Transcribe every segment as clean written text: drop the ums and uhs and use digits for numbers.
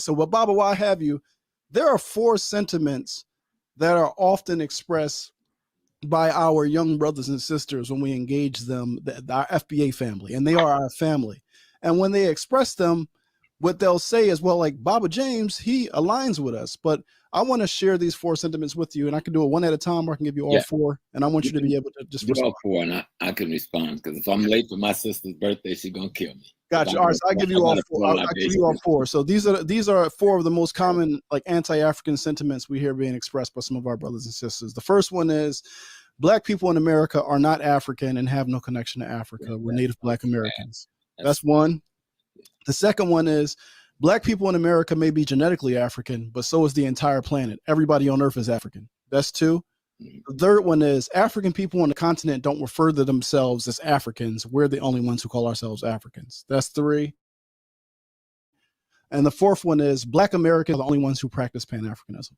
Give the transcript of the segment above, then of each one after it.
So, but Baba, while I have you, there are four sentiments that are often expressed by our young brothers and sisters when we engage them, our FBA family, and they are our family. And when they express them, what they'll say is, well, like Baba James, he aligns with us. But I want to share these four sentiments with you, and I can do it one at a time, or I can give you all four. And I want you to be able to just respond. All four, and I can respond, because if I'm late for my sister's birthday, she's gonna kill me. Gotcha. All right, so I give you all four. I'll give you all four. So these are four of the most common, like, anti-African sentiments we hear being expressed by some of our brothers and sisters. The first one is, Black people in America are not African and have no connection to Africa. We're Native Black Americans. That's one. The second one is, Black people in America may be genetically African, but so is the entire planet. Everybody on Earth is African. That's two. The third one is, African people on the continent don't refer to themselves as Africans. We're the only ones who call ourselves Africans. That's three. And the fourth one is, Black Americans are the only ones who practice Pan-Africanism.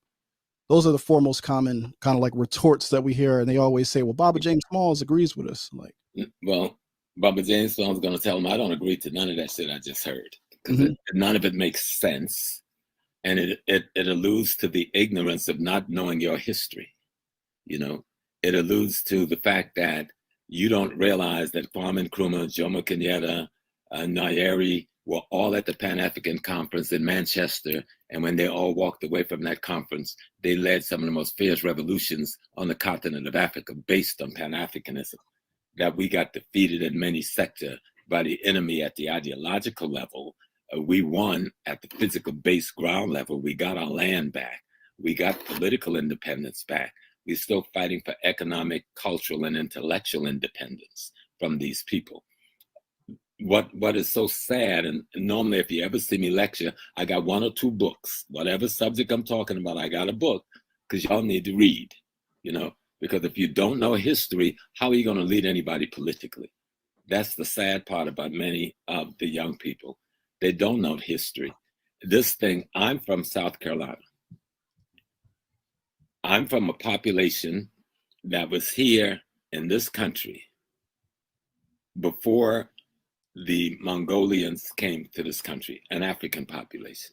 Those are the four most common kind of like retorts that we hear. And they always say, well, Baba James Smalls agrees with us. Like, well, Baba James Smalls is going to tell him I don't agree to none of that shit I just heard, because none of it makes sense. And it alludes to the ignorance of not knowing your history. You know, it alludes to the fact that you don't realize that Kwame Nkrumah, Jomo Kenyatta, Nyeri were all at the Pan-African Conference in Manchester. And when they all walked away from that conference, they led some of the most fierce revolutions on the continent of Africa based on Pan-Africanism. That we got defeated in many sectors by the enemy at the ideological level. We won at the physical base ground level. We got our land back. We got political independence back. We're still fighting for economic, cultural, and intellectual independence from these people. What is so sad, and normally if you ever see me lecture, I got one or two books. Whatever subject I'm talking about, I got a book, because y'all need to read, you know, because if you don't know history, how are you going to lead anybody politically? That's the sad part about many of the young people. They don't know history. This thing, I'm from South Carolina. I'm from a population that was here in this country before the Mongolians came to this country, an African population.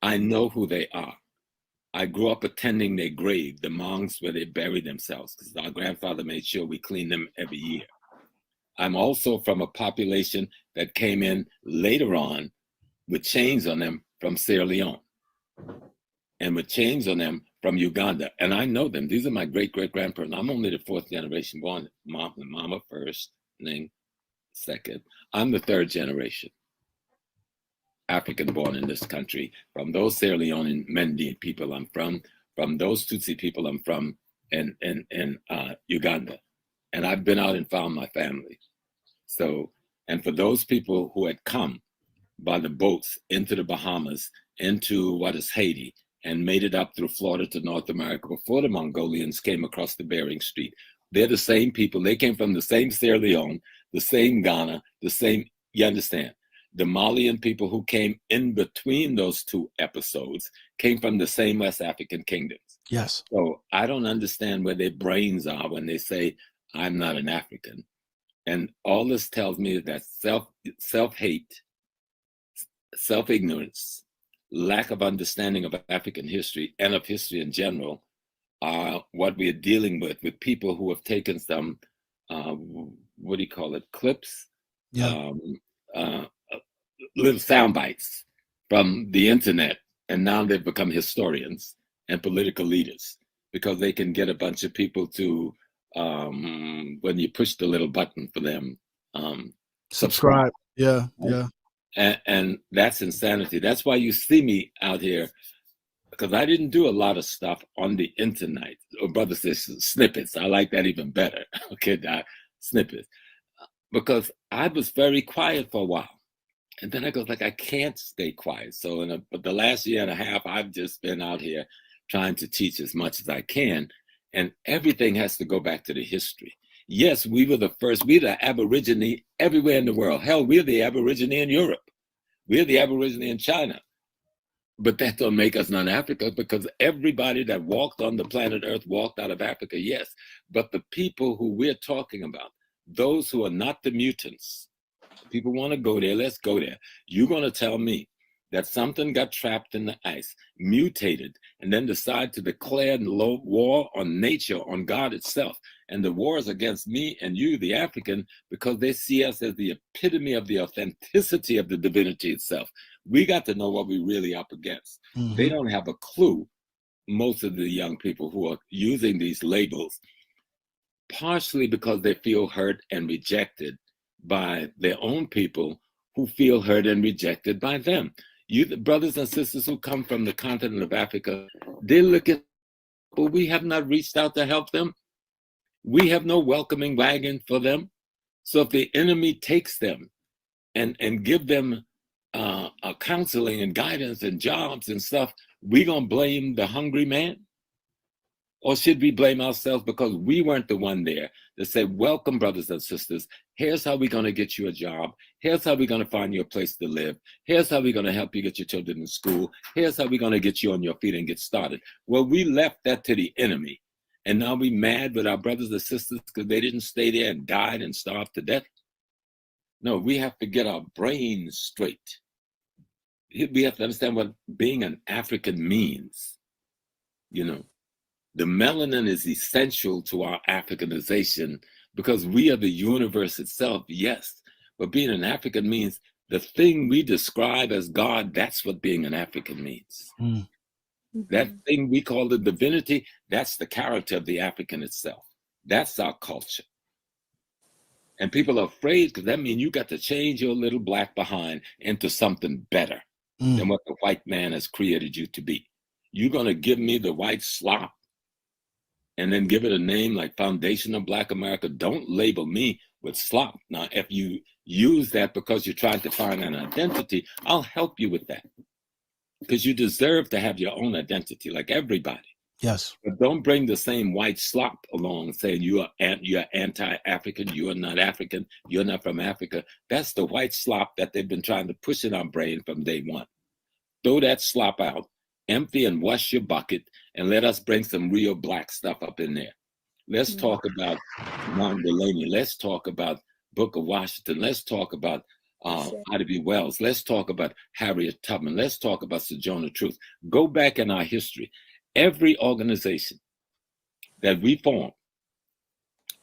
I know who they are. I grew up attending their grave, the monks where they buried themselves, because our grandfather made sure we cleaned them every year. I'm also from a population that came in later on with chains on them from Sierra Leone and with chains on them from Uganda. And I know them. These are my great-great-grandparents. I'm only the fourth generation born. Mama first, and then second. I'm the third generation African born in this country. From those Sierra Leonean Mende people I'm from those Tutsi people I'm from in Uganda. And I've been out and found my family. So, and for those people who had come by the boats into the Bahamas, into what is Haiti, and made it up through Florida to North America before the Mongolians came across the Bering Strait. They're the same people. They came from the same Sierra Leone, the same Ghana, the same, you understand? The Malian people who came in between those two episodes came from the same West African kingdoms. Yes. So I don't understand where their brains are when they say, I'm not an African. And all this tells me is that self-hate, self-ignorance, lack of understanding of African history and of history in general are what we're dealing with people who have taken some, what do you call it, clips, little sound bites from the internet, and now they've become historians and political leaders because they can get a bunch of people to, when you push the little button for them, subscribe. Yeah. And that's insanity. That's why you see me out here, because I didn't do a lot of stuff on the internet. Or brother says snippets. I like that even better. Okay, snippets. Because I was very quiet for a while. And then I go like, I can't stay quiet. So but the last year and a half, I've just been out here trying to teach as much as I can. And everything has to go back to the history. Yes, we were the first. We're the Aborigine everywhere in the world. Hell, we're the Aborigine in Europe. We're the Aborigine in China. But that don't make us non-Africa, because everybody that walked on the planet Earth walked out of Africa, yes. But the people who we're talking about, those who are not the mutants, people want to go there, let's go there. You're going to tell me that something got trapped in the ice, mutated, and then decide to declare war on nature, on God itself. And the war is against me and you, the African, because they see us as the epitome of the authenticity of the divinity itself. We got to know what we're really up against. Mm-hmm. They don't have a clue, most of the young people who are using these labels, partially because they feel hurt and rejected by their own people who feel hurt and rejected by them. You, the brothers and sisters who come from the continent of Africa, they look at, but we have not reached out to help them. We have no welcoming wagon for them. So if the enemy takes them and give them counseling and guidance and jobs and stuff, we gonna blame the hungry man? Or should we blame ourselves because we weren't the one there that said, welcome, brothers and sisters. Here's how we're going to get you a job. Here's how we're going to find you a place to live. Here's how we're going to help you get your children in school. Here's how we're going to get you on your feet and get started. Well, we left that to the enemy. And now we mad with our brothers and sisters because they didn't stay there and died and starved to death. No, we have to get our brains straight. We have to understand what being an African means, you know. The melanin is essential to our Africanization because we are the universe itself, yes. But being an African means the thing we describe as God, that's what being an African means. Mm. That thing we call the divinity, that's the character of the African itself. That's our culture. And people are afraid because that means you got to change your little black behind into something better than what the white man has created you to be. You're going to give me the white slop and then give it a name like Foundation of Black America. Don't label me with slop. Now, if you use that because you're trying to find an identity, I'll help you with that. Because you deserve to have your own identity like everybody. Yes. But don't bring the same white slop along saying you're anti-African, you are not African, you're not from Africa. That's the white slop that they've been trying to push in our brain from day one. Throw that slop out. Empty and wash your bucket and let us bring some real black stuff up in there. Let's talk about Mount Delaney. Let's talk about Booker Washington. Let's talk about Ida B. Wells. Let's talk about Harriet Tubman. Let's talk about Sojourner Truth. Go back in our history. Every organization that we formed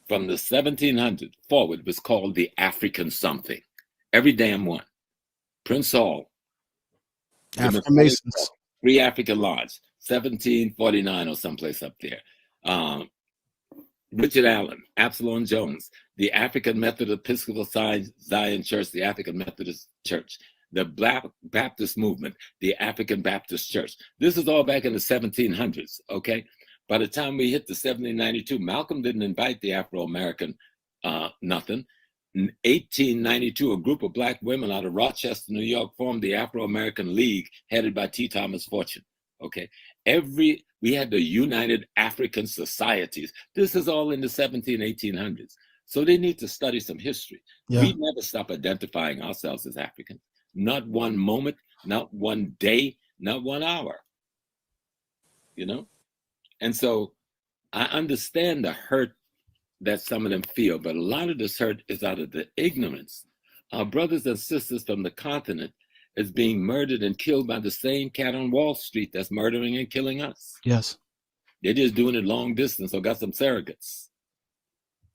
from the 1700s forward was called the African something. Every damn one. Prince Hall. African Masons. Free African Lodge, 1749 or someplace up there. Richard Allen, Absalom Jones, the African Methodist Episcopal Zion Church, the African Methodist Church, the Black Baptist Movement, the African Baptist Church. This is all back in the 1700s, okay? By the time we hit the 1792, Malcolm didn't invite the Afro-American nothing. In 1892, a group of Black women out of Rochester, New York, formed the Afro-American League, headed by T. Thomas Fortune. Okay, we had the United African Societies. This is all in the 1800s. So they need to study some history. Yeah. We never stop identifying ourselves as African. Not one moment, not one day, not 1 hour. You know, and so I understand the hurt that some of them feel, but a lot of this hurt is out of the ignorance. Our brothers and sisters from the continent is being murdered and killed by the same cat on Wall Street that's murdering and killing us. Yes. They're just doing it long distance or got some surrogates.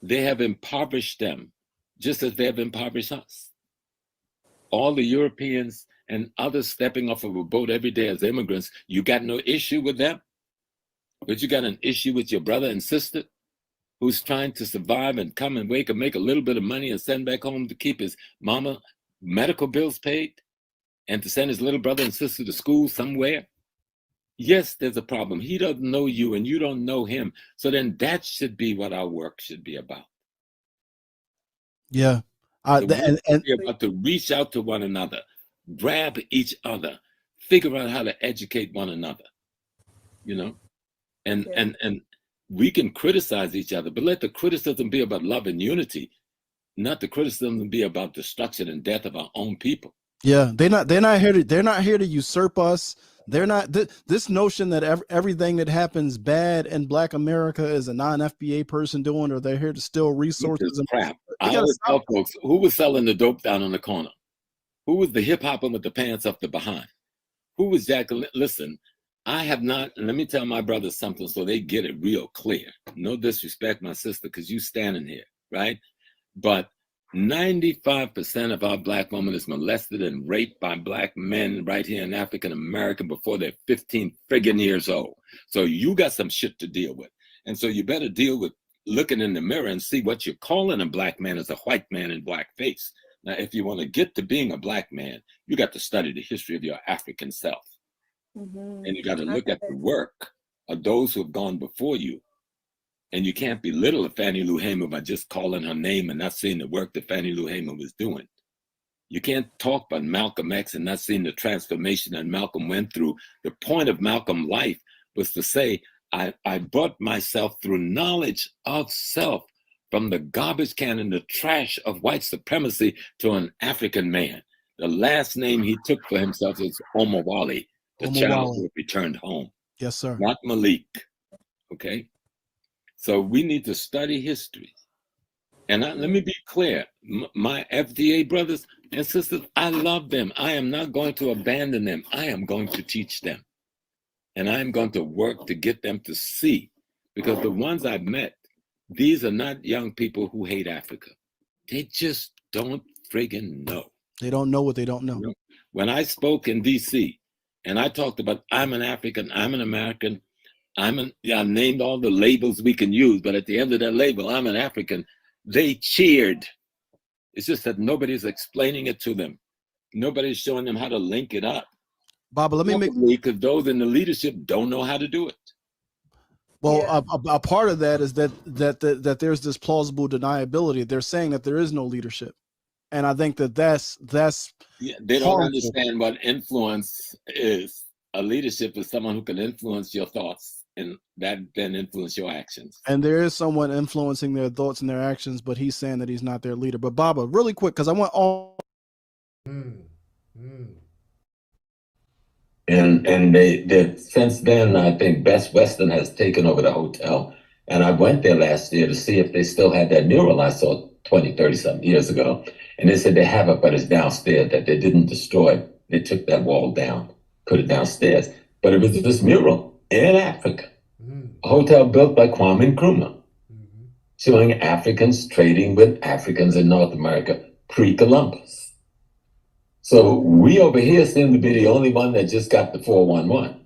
They have impoverished them just as they have impoverished us. All the Europeans and others stepping off of a boat every day as immigrants, you got no issue with them, but you got an issue with your brother and sister who's trying to survive and come and wake and make a little bit of money and send back home to keep his mama medical bills paid and to send his little brother and sister to school somewhere. Yes, there's a problem. He doesn't know you and you don't know him. So then that should be what our work should be about. Yeah. And about to reach out to one another, grab each other, figure out how to educate one another, you know, and we can criticize each other, but let the criticism be about love and unity, not the criticism be about destruction and death of our own people. Yeah, they're not here to usurp us. They're not this notion that everything that happens bad in Black America is a non-FBA person doing, or they're here to steal resources. And crap. I always tell folks, who was selling the dope down on the corner? Who was the hip hopper with the pants up the behind? Who was Jack? Listen, I have not, and let me tell my brothers something so they get it real clear. No disrespect, my sister, because you standing here, right? But 95% of our black women is molested and raped by black men right here in African America before they're 15 friggin' years old. So you got some shit to deal with. And so you better deal with looking in the mirror and see what you're calling a black man as a white man in blackface. Now, if you want to get to being a black man, you got to study the history of your African self. And you got to look at the work of those who have gone before you. And you can't belittle Fannie Lou Hamer by just calling her name and not seeing the work that Fannie Lou Hamer was doing. You can't talk about Malcolm X and not seeing the transformation that Malcolm went through. The point of Malcolm's life was to say, I brought myself through knowledge of self from the garbage can and the trash of white supremacy to an African man. The last name he took for himself is Omowale, the child who returned home. Yes, sir. Not Malik. Okay? So we need to study history. And let me be clear, my FDA brothers and sisters, I love them. I am not going to abandon them. I am going to teach them. And I am going to work to get them to see. Because the ones I've met, these are not young people who hate Africa. They just don't friggin' know. They don't know what they don't know. When I spoke in DC and I talked about I'm an African, I'm an American, I named all the labels we can use, but at the end of that label, I'm an African. They cheered. It's just that nobody's explaining it to them. Nobody's showing them how to link it up. Baba, let me make, because those in the leadership don't know how to do it. Well, a part of that is that there's this plausible deniability. They're saying that there is no leadership, and I think that's they don't understand what influence is. A leadership is someone who can influence your thoughts, and that then influence your actions. And there is someone influencing their thoughts and their actions, but he's saying that he's not their leader. But Baba, really quick, because I want all. And they since then, I think Best Western has taken over the hotel. And I went there last year to see if they still had that mural I saw 20, 30 something years ago. And they said they have it, but it's downstairs, that they didn't destroy it. They took that wall down, put it downstairs. But it was this mural in Africa, a hotel built by Kwame Nkrumah, showing Africans trading with Africans in North America pre-Columbus. So we over here seem to be the only one that just got the 411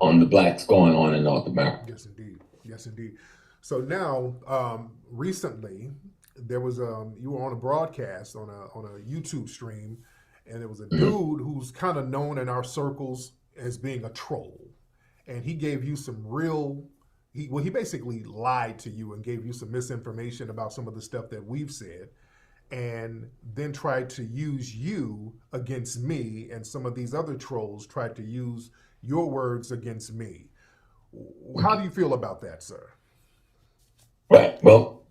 on the blacks going on in North America. Yes, indeed. Yes, indeed. So now, recently, there was you were on a broadcast on a YouTube stream, and there was a dude who's kind of known in our circles as being a troll, and he gave you some real. He basically lied to you and gave you some misinformation about some of the stuff that we've said, and then tried to use you against me, and some of these other trolls tried to use your words against me. How do you feel about that, sir? Right. Well,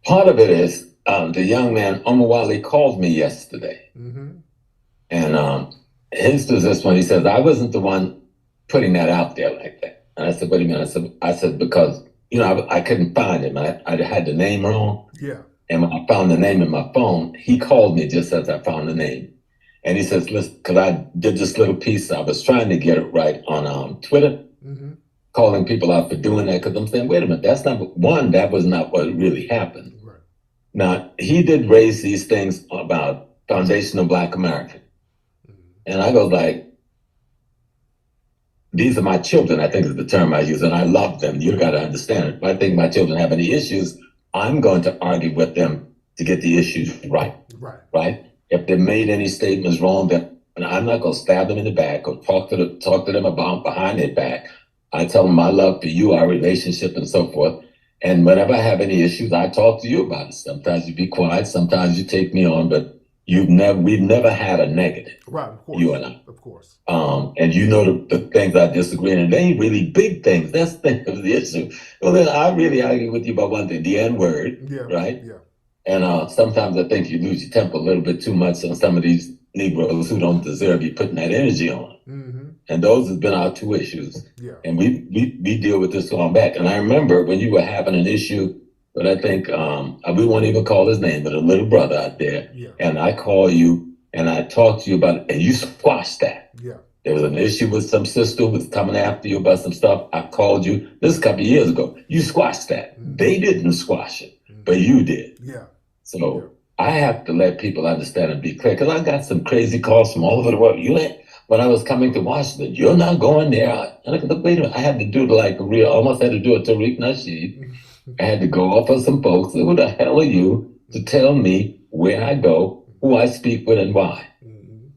part of it is the young man, Omowale, called me yesterday. And his position, he says, I wasn't the one putting that out there like that. And I said, what do you mean? I said because, I couldn't find him. I had the name wrong. Yeah. And when I found the name in my phone, he called me just as I found the name. And he says, listen, because I did this little piece, I was trying to get it right on Twitter, calling people out for doing that, because I'm saying, wait a minute, that was not what really happened. Right. Now, he did raise these things about foundational Black American. And I go like, these are my children, I think is the term I use, and I love them. You got to understand it. If I think my children have any issues, I'm going to argue with them to get the issues right. Right? If they made any statements wrong, then I'm not going to stab them in the back or talk to them about behind their back. I tell them my love for you, our relationship, and so forth. And whenever I have any issues, I talk to you about it. Sometimes you be quiet, sometimes you take me on, but we've never had a negative. Right, of course. You and I. Of course. And you know the things I disagree on, and they ain't really big things. That's the issue. Well, then I really argue with you about one thing, the N-word, right? Yeah. And sometimes I think you lose your temper a little bit too much on some of these Negroes who don't deserve you putting that energy on. And those have been our two issues. Yeah. And we deal with this going back. And I remember when you were having an issue, but I think we won't even call his name, but a little brother out there. Yeah. And I call you and I talk to you about it, and you squashed that. Yeah. There was an issue with some sister who was coming after you about some stuff. I called you. This is a couple of years ago. You squashed that. They didn't squash it, but you did. Yeah. So I have to let people understand and be clear, because I got some crazy calls from all over the world. When I was coming to Washington, you're not going there. And I look, wait a minute, I had to do almost had to do a Tariq Nasheed. I had to go off on some folks. Who the hell are you to tell me where I go, who I speak with, and why?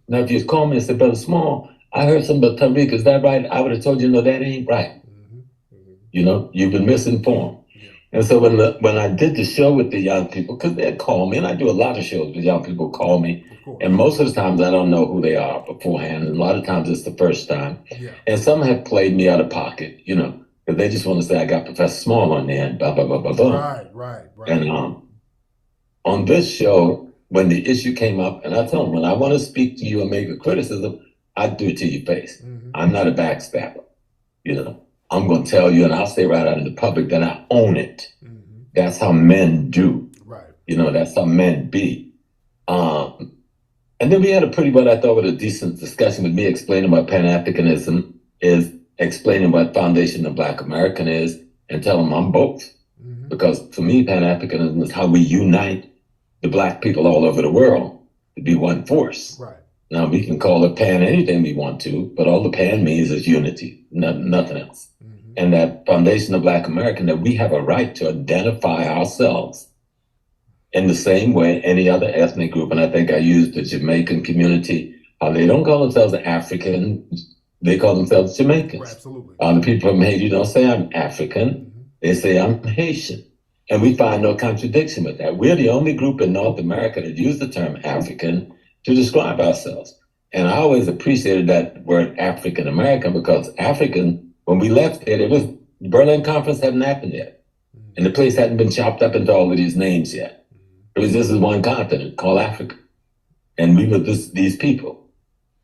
Now, if you call me and say, Brother Small, I heard something about Tariq, is that right? I would have told you, no, that ain't right. You've been misinformed. And so when I did the show with the young people, because they'd call me, and I do a lot of shows with young people call me, and most of the times I don't know who they are beforehand, and a lot of times it's the first time. And some have played me out of pocket, because they just want to say I got Professor Small on there, and blah, blah, blah, blah, blah. Right. And on this show, when the issue came up, and I told them, when I want to speak to you and make a criticism, I do it to your face. I'm not a backstabber, I'm going to tell you, and I'll say right out in the public that I own it. That's how men do. Right. That's how men be. And then we had what I thought was a decent discussion with me explaining what Pan-Africanism is, explaining what Foundation of Black American is, and telling them I'm both. Because for me, Pan-Africanism is how we unite the Black people all over the world to be one force. Right. Now, we can call it Pan anything we want to, but all the Pan means is unity, nothing else. And that Foundation of Black American, that we have a right to identify ourselves in the same way any other ethnic group. And I think I used the Jamaican community. They don't call themselves African, they call themselves Jamaicans. Right, absolutely. The people from Haiti don't say I'm African, they say I'm Haitian. And we find no contradiction with that. We're the only group in North America that use the term African to describe ourselves. And I always appreciated that word African American, because African, when we left there, the Berlin Conference hadn't happened yet. And the place hadn't been chopped up into all of these names yet. It was just one continent called Africa. And we were these people.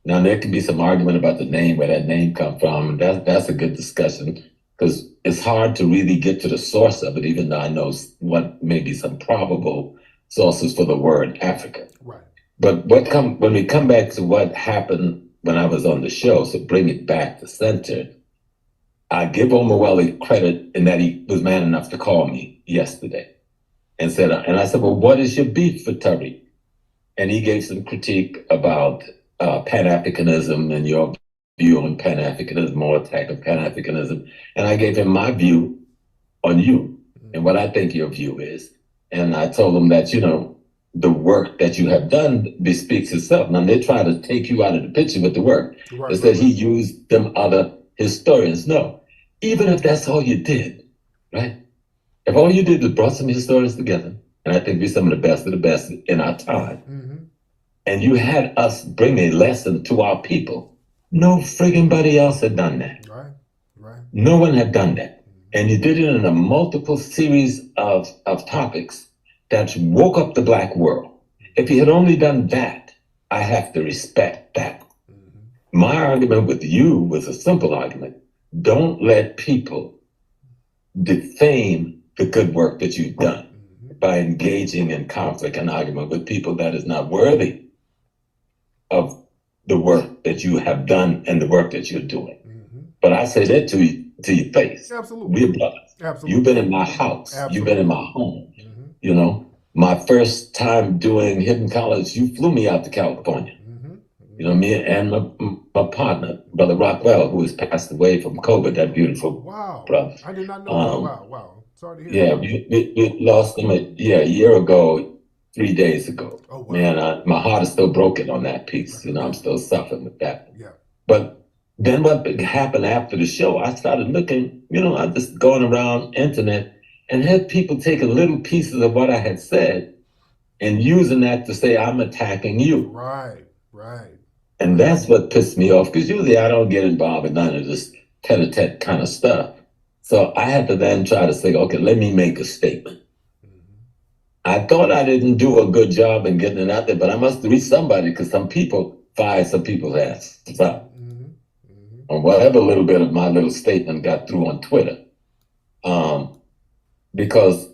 Now, there can be some argument about the name, where that name come from. That's a good discussion, because it's hard to really get to the source of it, even though I know what may be some probable sources for the word Africa. Right. But when we come back to what happened when I was on the show, so bring it back to center, I give Omaweli credit in that he was man enough to call me yesterday and I said, well, what is your beef for Tariq? And he gave some critique about Pan-Africanism and your view on Pan-Africanism, or attack of Pan-Africanism. And I gave him my view on you and what I think your view is. And I told him that, the work that you have done bespeaks itself. Now, they try to take you out of the picture with the work. They said he used them other historians. No, even if that's all you did, right? If all you did was brought some historians together, and I think we're some of the best in our time, and you had us bring a lesson to our people, no friggin' body else had done that. Right. No one had done that. And you did it in a multiple series of topics that woke up the Black world. If you had only done that, I have to respect that. My argument with you was a simple argument. Don't let people defame the good work that you've done by engaging in conflict and argument with people that is not worthy of the work that you have done and the work that you're doing. But I say that to your face. Absolutely. We're brothers. Absolutely. You've been in my house. Absolutely. You've been in my home. My first time doing Hidden College, you flew me out to California. Me and my partner, Brother Rockwell, who has passed away from COVID, that beautiful brother. I did not know that. Wow. Sorry to hear that. We lost him a year ago, 3 days ago. Oh, wow. Man, my heart is still broken on that piece. I'm still suffering with that. Yeah. But then what happened after the show, I started looking, I just going around internet and had people taking little pieces of what I had said and using that to say I'm attacking you. Right. And that's what pissed me off, because usually I don't get involved in none of this tete-a-tete kind of stuff. So I had to then try to say, okay, let me make a statement. I thought I didn't do a good job in getting it out there, but I must reach somebody, because some people fired some people's asses up. On whatever little bit of my little statement got through on Twitter. Because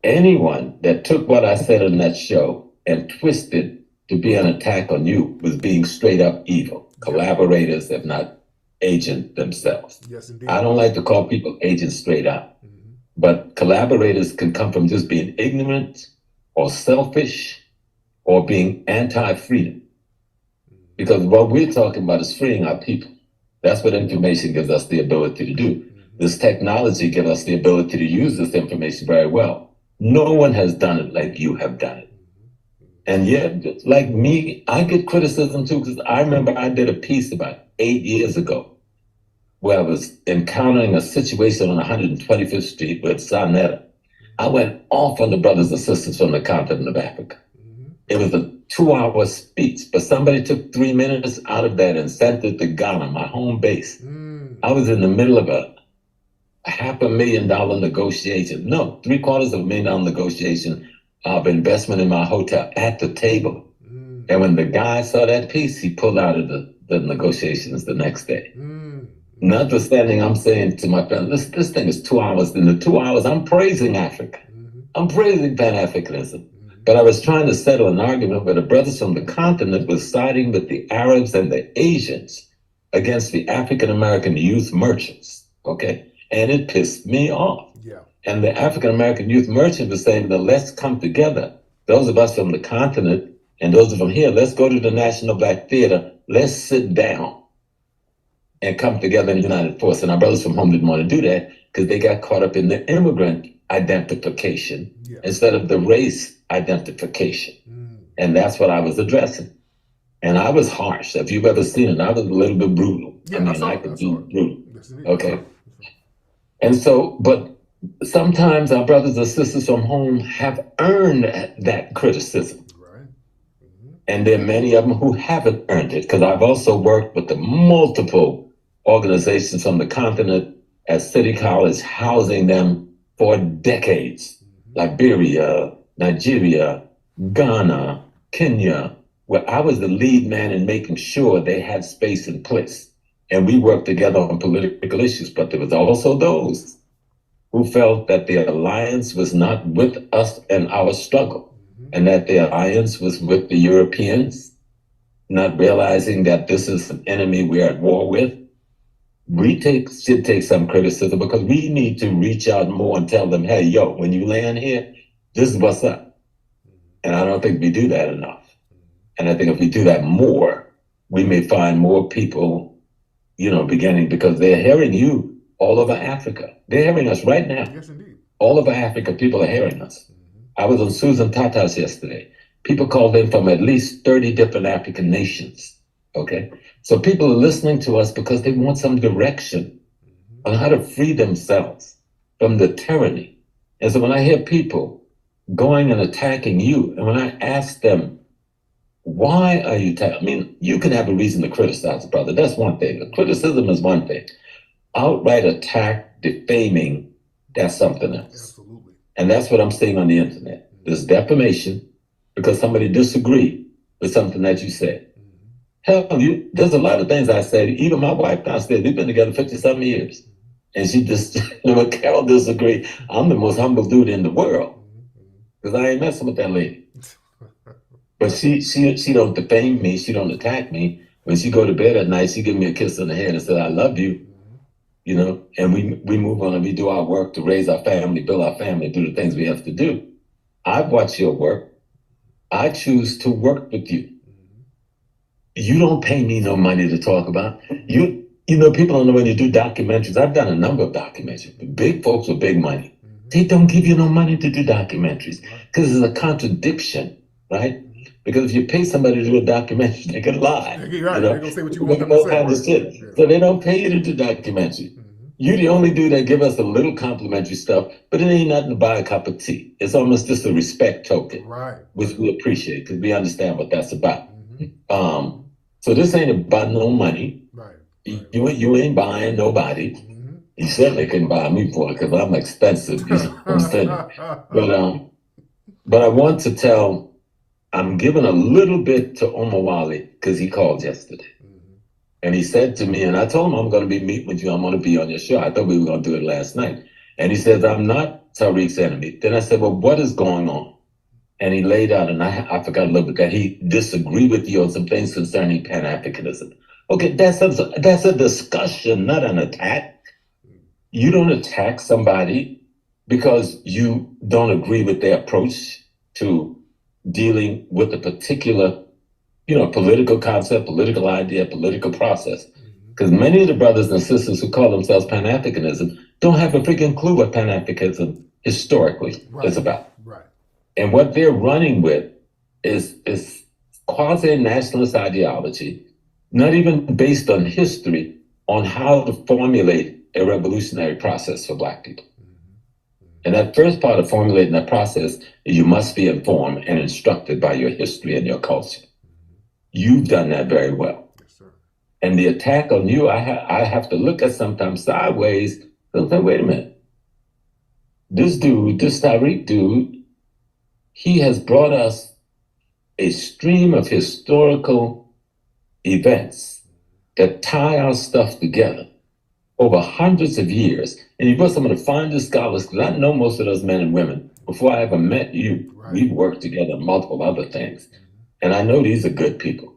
anyone that took what I said in that show and twisted to be an attack on you was being straight up evil. collaborators, if not agent themselves. Yes, indeed. I don't like to call people agents straight out, but collaborators can come from just being ignorant or selfish or being anti-freedom. Because what we're talking about is freeing our people. That's what information gives us the ability to do. This technology gives us the ability to use this information very well. No one has done it like you have done it. And yet, like me, I get criticism too, because I remember I did a piece about 8 years ago where I was encountering a situation on 125th Street with Sonetta. I went off on the brothers and sisters from the continent of Africa. It was a 2-hour speech, but somebody took 3 minutes out of that and sent it to Ghana, my home base. I was in the middle of a $500,000 negotiation. No, $750,000 negotiation of investment in my hotel at the table. And when the guy saw that piece, he pulled out of the negotiations the next day. Notwithstanding, I'm saying to my friend, this thing is 2 hours. In the 2 hours, I'm praising Africa. I'm praising Pan-Africanism. But I was trying to settle an argument where the brothers from the continent were siding with the Arabs and the Asians against the African-American youth merchants, okay? And it pissed me off. Yeah. And the African-American youth merchant was saying that let's come together. Those of us from the continent and those from here, let's go to the National Black Theater. Let's sit down and come together in a united force. And our brothers from home didn't want to do that because they got caught up in the immigrant identification instead of the race identification. And that's what I was addressing. And I was harsh. If you've ever seen it, I was a little bit brutal. Yeah, I could be brutal. Okay. And so, but sometimes our brothers and sisters from home have earned that criticism. Right. And there are many of them who haven't earned it, because I've also worked with the multiple organizations from the continent at City College, housing them for decades. Liberia, Nigeria, Ghana, Kenya, where I was the lead man in making sure they had space in place. And we worked together on political issues, but there was also those who felt that the alliance was not with us and our struggle, and that the alliance was with the Europeans, not realizing that this is an enemy we're at war with. We should take some criticism, because we need to reach out more and tell them, hey, yo, when you land here, this is what's up. And I don't think we do that enough. And I think if we do that more, we may find more people, beginning, because they're hearing you all over Africa. They're hearing us right now. Yes, indeed. All over Africa, people are hearing us. I was on Susan Tatas yesterday. People called in from at least 30 different African nations, okay? So people are listening to us because they want some direction on how to free themselves from the tyranny. And so when I hear people going and attacking you, and when I ask them, why are you attacking? You can have a reason to criticize a brother. That's one thing. The criticism is one thing. Outright attack, defaming, that's something else. Absolutely. And that's what I'm seeing on the internet. There's defamation because somebody disagreed with something that you said. Hell, there's a lot of things I said. Even my wife downstairs, we've been together 50-something years. And she just, when Carol disagreed, I'm the most humble dude in the world. Because I ain't messing with that lady. But she don't defame me. She don't attack me. When she go to bed at night, she give me a kiss on the head and said, I love you. And we move on and we do our work to raise our family, build our family, do the things we have to do. I've watched your work. I choose to work with you. You don't pay me no money to talk about. People don't know when you do documentaries. I've done a number of documentaries. Big folks with big money. They don't give you no money to do documentaries because it's a contradiction, right? Because if you pay somebody to do a documentary, they can lie. Right. They're going to say what you want them to say. Kind of shit. So they don't pay you to do documentary. You the only dude that give us a little complimentary stuff, but it ain't nothing to buy a cup of tea. It's almost just a respect token, right? Which we appreciate because we understand what that's about. So this ain't about no money. Right. You ain't buying nobody. You certainly couldn't buy me for it because I'm expensive. You know what I'm saying? But I want to tell. I'm giving a little bit to Omawale because he called yesterday. And he said to me, and I told him I'm going to be meeting with you. I'm going to be on your show. I thought we were going to do it last night. And he says, I'm not Tariq's enemy. Then I said, well, what is going on? And he laid out, and I forgot a little bit, that he disagreed with you on some things concerning Pan-Africanism. Okay, that's a discussion, not an attack. You don't attack somebody because you don't agree with their approach to dealing with a particular, political concept, political idea, political process. Because many of the brothers and sisters who call themselves Pan-Africanism don't have a freaking clue what Pan-Africanism historically is about. Right. And what they're running with is quasi-nationalist ideology, not even based on history, on how to formulate a revolutionary process for Black people. And that first part of formulating that process is you must be informed and instructed by your history and your culture. You've done that very well. Yes, sir. And the attack on you, I have to look at sometimes sideways and say, wait a minute. This Tariq dude, he has brought us a stream of historical events that tie our stuff together over hundreds of years. And he brought some of the finest scholars, because I know most of those men and women. Before I ever met you, we've worked together on multiple other things. And I know these are good people.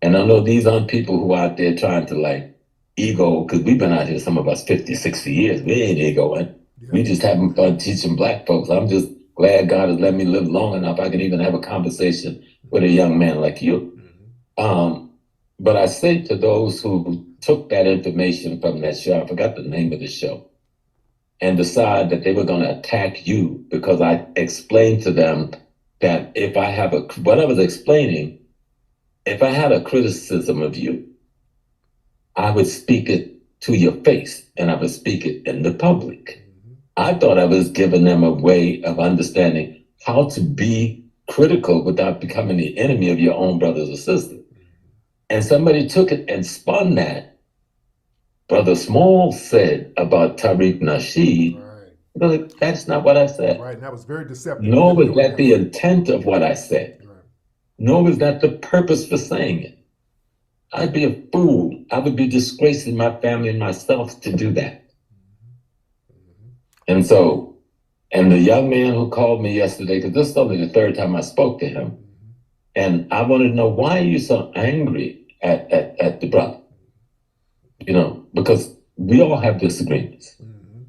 And I know these aren't people who are out there trying to ego, because we've been out here, some of us 50, 60 years. We ain't egoing. We just having fun teaching Black folks. I'm just glad God has let me live long enough I can even have a conversation with a young man like you. But I say to those who took that information from that show, I forgot the name of the show, and decide that they were going to attack you because I explained to them that if I have what I was explaining, if I had a criticism of you, I would speak it to your face and I would speak it in the public. I thought I was giving them a way of understanding how to be critical without becoming the enemy of your own brothers or sisters. And somebody took it and spun that. Brother Small said about Tariq Nasheed, that's not what I said. Right, and that was very deceptive. Nor was that the intent of what I said. Right. Nor was that the purpose for saying it. I'd be a fool. I would be disgracing my family and myself to do that. And so, and the young man who called me yesterday, because this is only the third time I spoke to him, and I wanted to know, why are you so angry at the brother? Because we all have disagreements.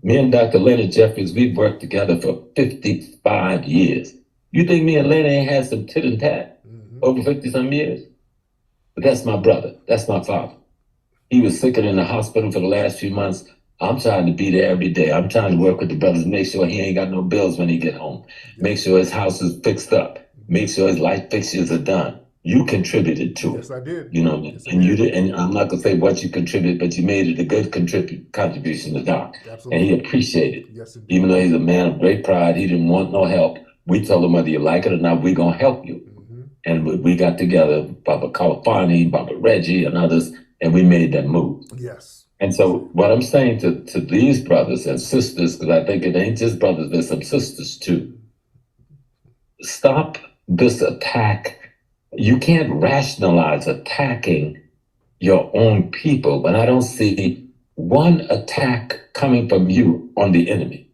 Me and Dr. Leonard Jeffries, we've worked together for 55 years. You think me and Leonard ain't had some tit and tat over 50-some years? But that's my brother. That's my father. He was sick and in the hospital for the last few months. I'm trying to be there every day. I'm trying to work with the brothers, make sure he ain't got no bills when he get home. Make sure his house is fixed up. Make sure his light fixtures are done. You contributed to it. Yes, I did. Yes, and you did. And I'm not gonna say what you contributed, but you made it a good contribution to Doc. Absolutely. And he appreciated it. Yes, indeed. Even though he's a man of great pride, he didn't want no help. We told him whether you like it or not, we're gonna help you. And we got together, Baba Kalafani, Baba Reggie, and others, and we made that move. Yes. And so what I'm saying to these brothers and sisters, because I think it ain't just brothers, there's some sisters too. Stop this attack. You can't rationalize attacking your own people when I don't see one attack coming from you on the enemy.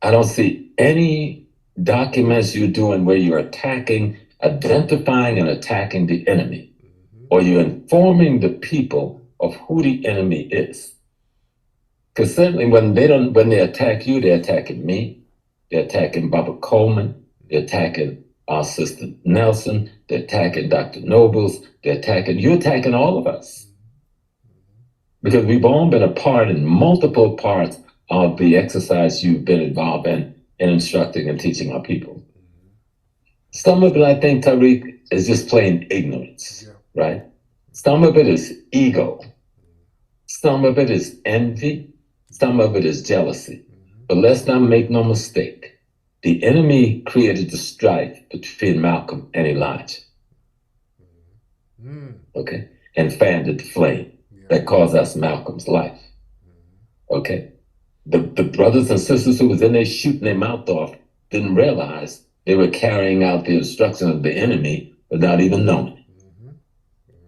I don't see any documents you're doing where you're attacking, identifying and attacking the enemy, or you're informing the people of who the enemy is. Because certainly when they attack you, they're attacking me, they're attacking Baba Coleman, they're attacking our sister Nelson, they're attacking Dr. Nobles, you're attacking all of us. Because we've all been a part in multiple parts of the exercise you've been involved in instructing and teaching our people. Some of it, I think, Tariq, is just plain ignorance, right? Some of it is ego. Some of it is envy. Some of it is jealousy. But let's not make no mistake. The enemy created the strife between Malcolm and Elijah. Okay? And fanned the flame that caused us Malcolm's life. Okay? The brothers and sisters who was in there shooting their mouth off didn't realize they were carrying out the instructions of the enemy without even knowing it.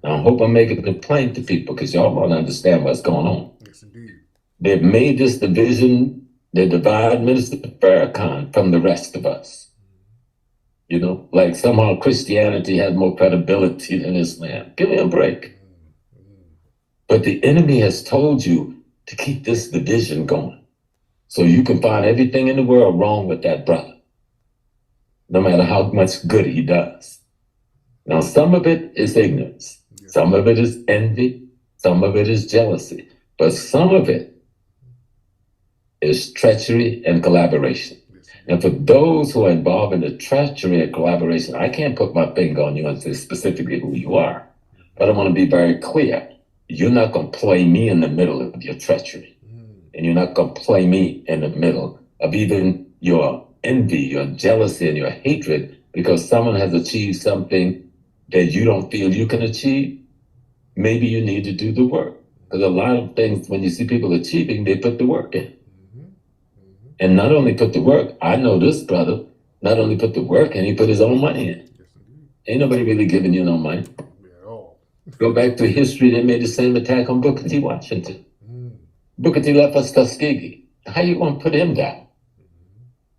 Now, I hope I'm making it plain to people because y'all want to understand what's going on. Yes, indeed. They've made this division, they divide Minister Farrakhan from the rest of us. Like somehow Christianity has more credibility than Islam. Give me a break. But the enemy has told you to keep this division going. So you can find everything in the world wrong with that brother, no matter how much good he does. Now, some of it is ignorance. Some of it is envy. Some of it is jealousy. But some of it is treachery and collaboration. And for those who are involved in the treachery and collaboration, I can't put my finger on you and say specifically who you are. But I want to be very clear. You're not going to play me in the middle of your treachery. And you're not going to play me in the middle of even your envy, your jealousy, and your hatred because someone has achieved something that you don't feel you can achieve. Maybe you need to do the work. Because a lot of things, when you see people achieving, they put the work in. And not only put the work, I know this brother, not only put the work in, he put his own money in. Ain't nobody really giving you no money. Go back to history, they made the same attack on Booker T. Washington. Booker T. left us Tuskegee. How you gonna put him down?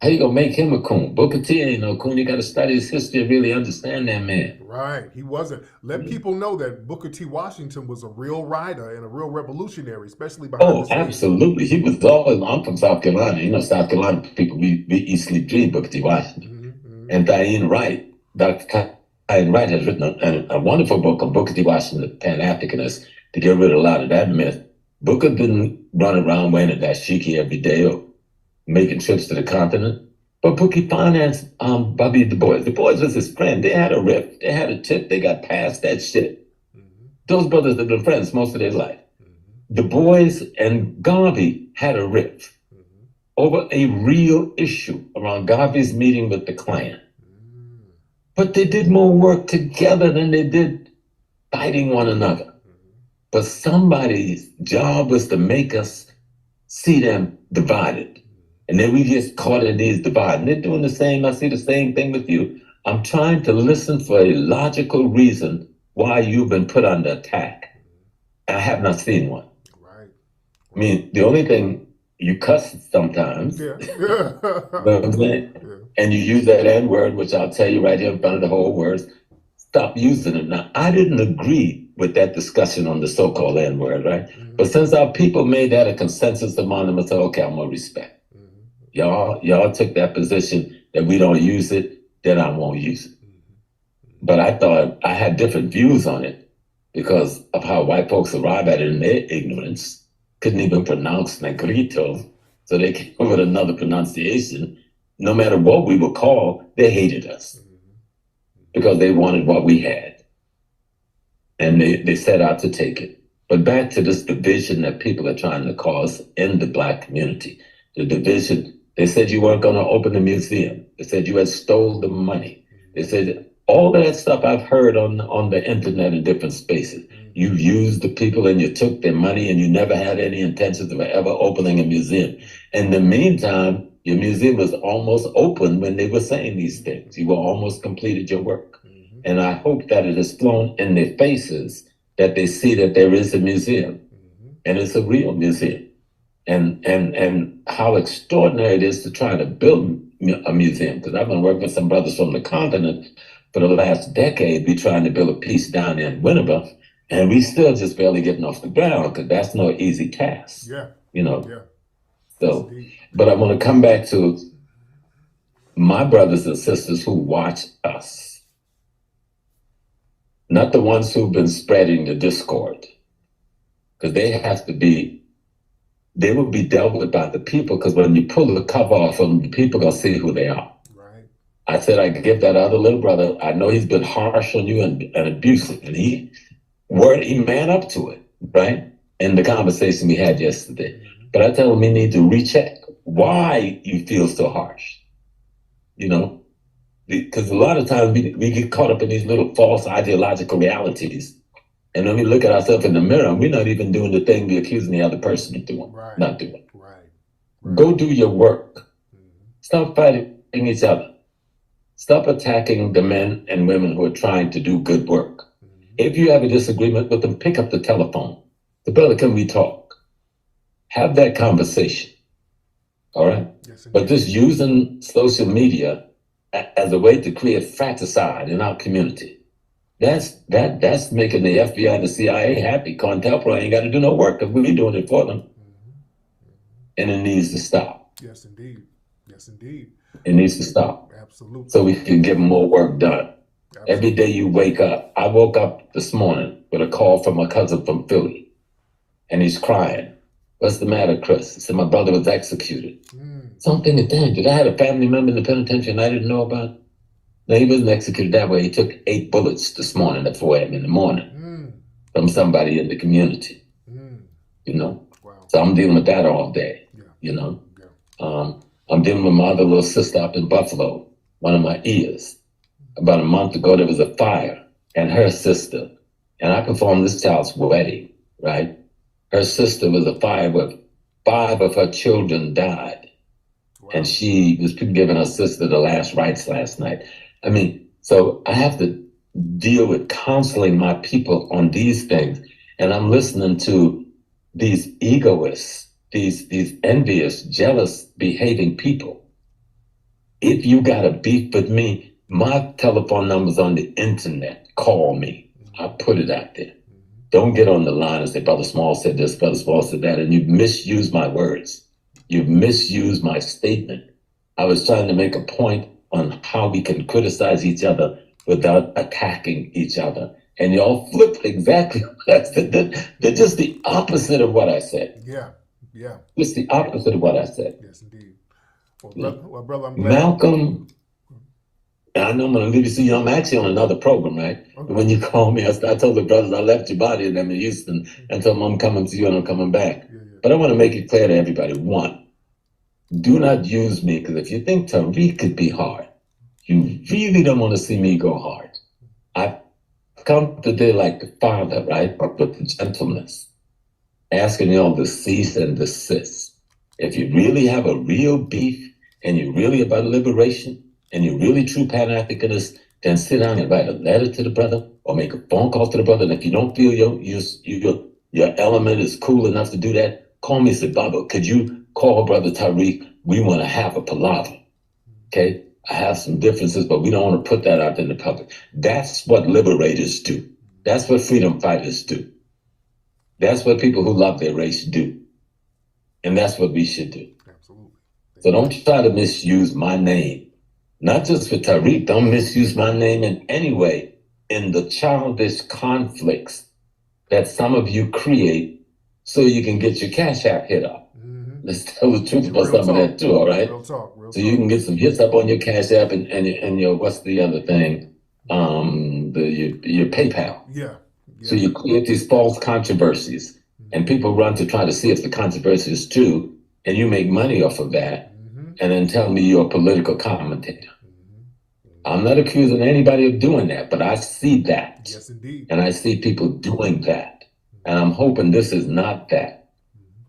How you gonna make him a coon? Booker T ain't no coon. You gotta study his history and really understand that man. Right, he wasn't. Let people know that Booker T. Washington was a real rider and a real revolutionary, especially behind the scenes. Absolutely. He was always, I'm from South Carolina. You know, South Carolina people, we easily dream Booker T. Washington. And Diane Wright, Dr. Diane Wright has written a wonderful book on Booker T. Washington, Pan-Africanist, to get rid of a lot of that myth. Booker didn't run around wearing a dashiki every day or making trips to the continent. But Booker financed Bobby Du Bois. Du Bois was his friend. They had a rift. They had a tip. They got past that shit. Those brothers have been friends most of their life. Du Bois and Garvey had a rift over a real issue around Garvey's meeting with the Klan. But they did more work together than they did fighting one another. But somebody's job was to make us see them divided. And then we get caught in these divides. And they're doing the same. I see the same thing with you. I'm trying to listen for a logical reason why you've been put under attack. I have not seen one. Right. I mean, the only thing, you cuss sometimes. Yeah. You know what I'm saying? And you use that N-word, which I'll tell you right here in front of the whole words. Stop using it. Now, I didn't agree with that discussion on the so-called N-word, right? But since our people made that a consensus among them, I said, okay, I'm gonna respect. Y'all took that position that we don't use it, then I won't use it. But I thought I had different views on it because of how white folks arrive at it in their ignorance, couldn't even pronounce negrito, so they came up with another pronunciation. No matter what we were called, they hated us because they wanted what we had. And they set out to take it. But back to this division that people are trying to cause in the Black community. The division, they said you weren't going to open the museum. They said you had stole the money. They said all that stuff I've heard on the internet in different spaces. You used the people and you took their money and you never had any intentions of ever opening a museum. In the meantime, your museum was almost open when they were saying these things. You were almost completed your work. And I hope that it has flown in their faces that they see that there is a museum and it's a real museum. And how extraordinary it is to try to build a museum. Because I've been working with some brothers from the continent for the last decade. We're trying to build a piece down there in Winneba, and we still just barely getting off the ground because that's no easy task. You know. So, but I want to come back to my brothers and sisters who watch us, not the ones who've been spreading the discord, because they will be dealt with by the people, because when you pull the cover off them, the people gonna see who they are. Right. I said I give that other little brother, I know he's been harsh on you and abusive, and he man up to it, right? In the conversation we had yesterday. But I tell him he need to recheck why you feel so harsh. You know, because a lot of times we get caught up in these little false ideological realities. And when we look at ourselves in the mirror, we're not even doing the thing we're accusing the other person of doing, not doing. Go do your work. Stop fighting each other. Stop attacking the men and women who are trying to do good work. If you have a disagreement with them, pick up the telephone. The brother, can we talk? Have that conversation. All right? But just using social media as a way to create fratricide in our community. That's making the FBI and the CIA happy. COINTELPRO ain't got to do no work because we're doing it for them. And it needs to stop. Yes, indeed. Yes, indeed. It needs to stop. Absolutely. So we can get more work done. Absolutely. Every day you wake up. I woke up this morning with a call from my cousin from Philly. And he's crying. What's the matter, Chris? He said, my brother was executed. So I'm thinking, damn, did I have a family member in the penitentiary and I didn't know about it? No, he wasn't executed that way. He took 8 bullets this morning at 4 a.m. in the morning from somebody in the community, you know? Wow. So I'm dealing with that all day, you know? I'm dealing with my other little sister up in Buffalo, one of my ears. About a month ago, there was a fire and her sister, and I performed this child's wedding, right? Her sister was a fire where 5 of her children died. Wow. And she was giving her sister the last rites last night. I mean, so I have to deal with counseling my people on these things. And I'm listening to these egoists, these envious, jealous behaving people. If you got a beef with me, my telephone number's on the internet. Call me. I put it out there. Don't get on the line and say, Brother Small said this, Brother Small said that, and you've misused my words. You've misused my statement. I was trying to make a point on how we can criticize each other without attacking each other. And y'all flipped exactly what I said. They're just the opposite of what I said. Yeah, yeah. Just the opposite of what I said. Yes, indeed. Well, brother, I'm glad. Malcolm, I know I'm going to leave you. See, I'm actually on another program, right? Okay. When you call me, I told the brothers I left your body and I'm in Houston and told them I'm coming to you and I'm coming back. Yeah. But I want to make it clear to everybody. 1, do not use me, because if you think Tariq could be hard, you really don't want to see me go hard. I've come today like the father, right? With the gentleness, asking y'all to cease and desist. If you really have a real beef and you're really about liberation and you're really true Pan-Africanist, then sit down and write a letter to the brother or make a phone call to the brother. And if you don't feel your element is cool enough to do that, call me and say, Baba, could you call Brother Tariq? We want to have a palaver, okay? I have some differences, but we don't want to put that out in the public. That's what liberators do. That's what freedom fighters do. That's what people who love their race do. And that's what we should do. Absolutely. So don't try to misuse my name. Not just for Tariq, don't misuse my name in any way in the childish conflicts that some of you create so you can get your Cash App hit up. Let's tell the truth about some of that too, all right? Real talk. So you can get some hits up on your Cash App and your, what's the other thing? Your PayPal. Yeah. So you create these false controversies and people run to try to see if the controversy is true and you make money off of that and then tell me you're a political commentator. I'm not accusing anybody of doing that, but I see that. Yes, indeed. And I see people doing that. And I'm hoping this is not that.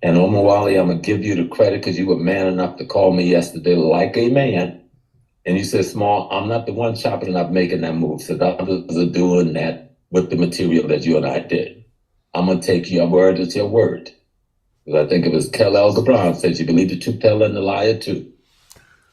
And Omar Wali, I'm going to give you the credit because you were man enough to call me yesterday like a man. And you said, Small, I'm not the one chopping it up making that move. So others are doing that with the material that you and I did. I'm going to take your word as your word. Because I think it was Kal-El Gibran said you believe the truth teller and the liar too.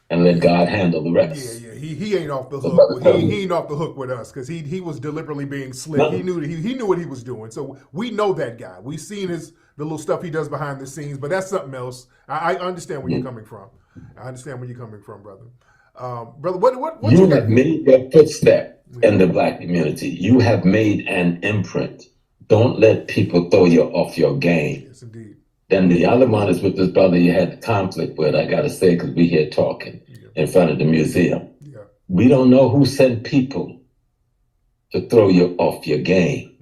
And let God handle the rest. Yeah. He ain't off the hook. He ain't off the hook with us because he was deliberately being slick. No. He knew what he was doing. So we know that guy. We've seen the little stuff he does behind the scenes, but that's something else. I understand where you're coming from. I understand where you're coming from, brother. Brother, what you have made your footstep in the Black community. You have made an imprint. Don't let people throw you off your game. Yes, indeed. Then the other one is with this brother you had conflict with, I got to say, because we here talking in front of the museum. Yeah. We don't know who sent people to throw you off your game,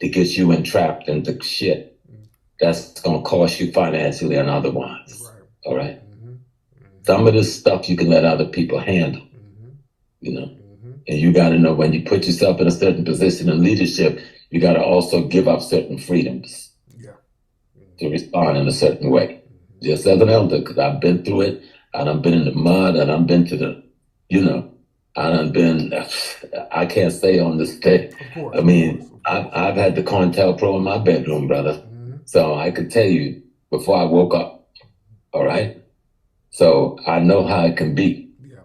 to get you entrapped into shit. That's going to cost you financially and otherwise. Right. All right? Some of this stuff you can let other people handle, you know? And you got to know when you put yourself in a certain position in leadership, you got to also give up certain freedoms. To respond in a certain way, just as an elder, because I've been through it, and I've been in the mud, and I've been to the, I can't say on this day. I mean, I've had the COINTELPRO in my bedroom, brother. So I could tell you before I woke up, all right? So I know how it can be. Yeah.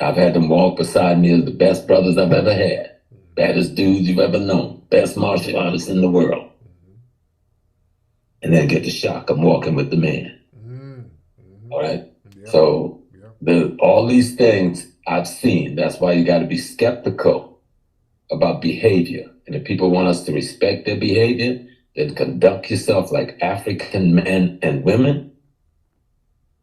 I've had them walk beside me as the best brothers I've ever had. baddest dudes you've ever known, best martial artists in the world. And then get the shock, I'm walking with the man. All right? Yeah. So all these things I've seen. That's why you got to be skeptical about behavior. And if people want us to respect their behavior, then conduct yourself like African men and women.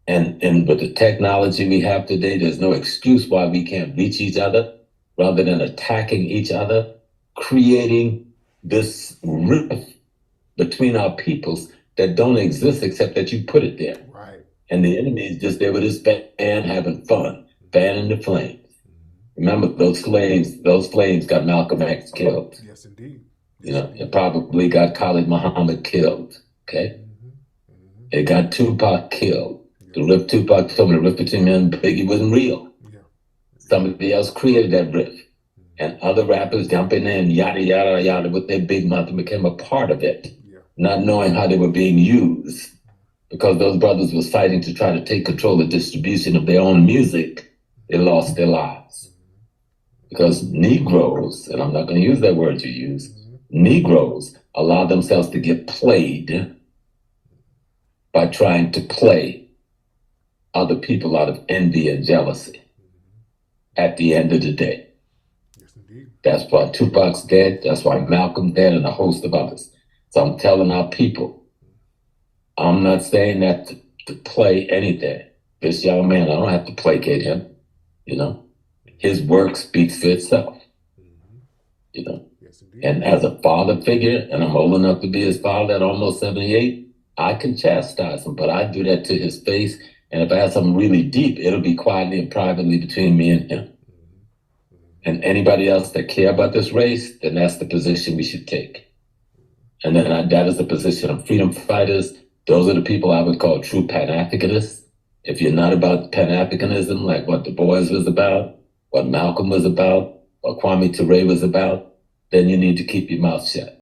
And with the technology we have today, there's no excuse why we can't reach each other rather than attacking each other, creating this rift between our peoples that don't exist except that you put it there. Right. And the enemy is just there with his band having fun, fanning the flames. Remember, those flames got Malcolm X killed. Yes, indeed. You know, it probably got Khalid Muhammad killed. Okay? It got Tupac killed. The rift Tupac told me the rift between me and Biggie wasn't real. Yeah. Somebody else created that rift. And other rappers jumping in, yada, yada, yada, with their big mouth and became a part of it, not knowing how they were being used. Because those brothers was fighting to try to take control of distribution of their own music, they lost their lives. Because Negroes, and I'm not going to use that word you use, Negroes allow themselves to get played by trying to play other people out of envy and jealousy at the end of the day. Yes, indeed. That's why Tupac's dead. That's why Malcolm's dead and a host of others. So I'm telling our people, I'm not saying that to play anything. This young man, I don't have to placate him. You know, his work speaks for itself. You know, yes, and as a father figure, and I'm old enough to be his father at almost 78, I can chastise him, but I do that to his face. And if I have something really deep, it'll be quietly and privately between me and him. And anybody else that care about this race, then that's the position we should take. And then that is the position of freedom fighters. Those are the people I would call true Pan-Africanists. If you're not about Pan-Africanism, like what Du Bois was about, what Malcolm was about, what Kwame Ture was about, then you need to keep your mouth shut.